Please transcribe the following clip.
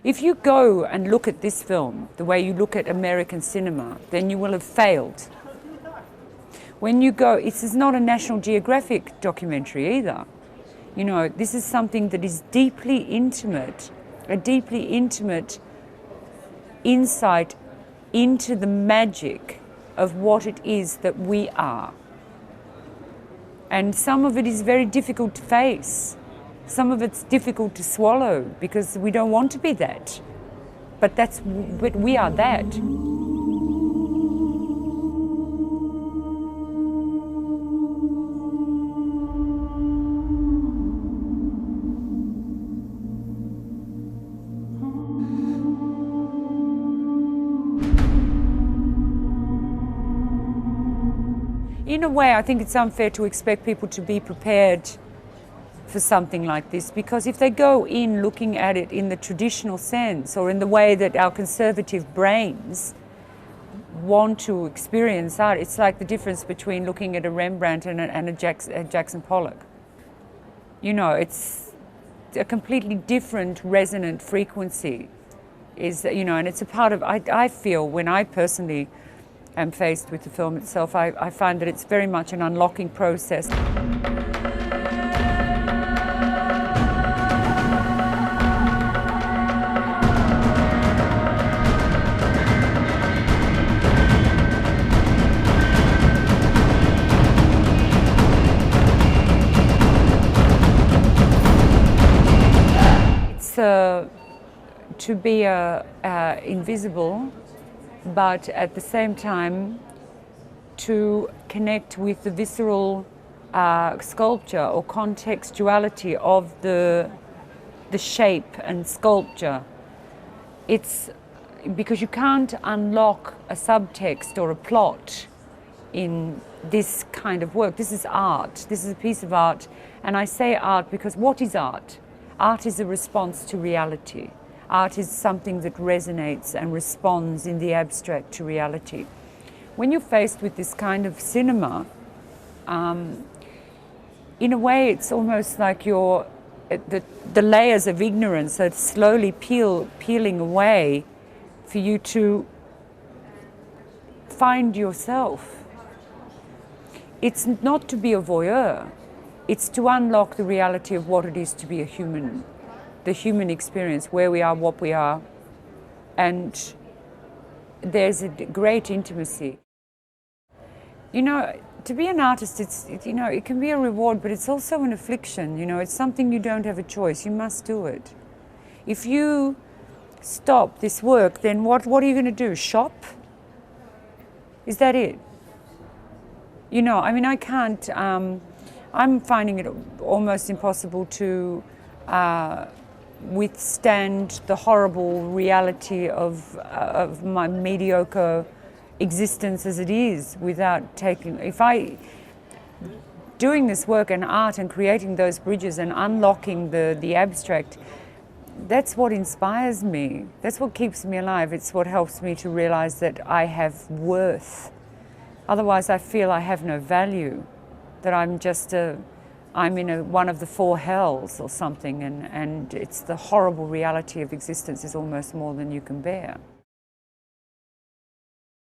If you go and look at this film the way you look at American cinema, then you will have failed. When you go, this is not a National Geographic documentary either. You know, this is something that is deeply intimate, a deeply intimate insight into the magic of what it is that we are. And some of it is very difficult to face. Some of it's difficult to swallow because we don't want to be that. But we are that. In a way, I think it's unfair to expect people to be prepared for something like this, because if they go in looking at it in the traditional sense or in the way that our conservative brains want to experience art, it's like the difference between looking at a Rembrandt and a Jackson Pollock. You know, it's a completely different resonant frequency. You know, and it's a part of, I feel, when I personally am faced with the film itself, I find that it's very much an unlocking process. To be invisible, but at the same time to connect with the visceral sculpture or contextuality of the shape and sculpture. It's because you can't unlock a subtext or a plot in this kind of work. This is art. This is a piece of art. And I say art because what is art? Art is a response to reality. Art is something that resonates and responds in the abstract to reality. When you're faced with this kind of cinema, in a way it's almost like the layers of ignorance are slowly peeling away for you to find yourself. It's not to be a voyeur. It's to unlock the reality of what it is to be a human, the human experience, where we are, what we are. And there's a great intimacy. You know, to be an artist, you know, it can be a reward, but it's also an affliction. You know, it's something you don't have a choice. You must do it. If you stop this work, then what are you going to do? Shop? Is that it? You know, I mean, I can't... I'm finding it almost impossible to withstand the horrible reality of my mediocre existence as it is without taking... Doing this work and art and creating those bridges and unlocking the abstract, that's what inspires me. That's what keeps me alive. It's what helps me to realize that I have worth. Otherwise I feel I have no value. That I'm in one of the four hells or something, and it's the horrible reality of existence is almost more than you can bear.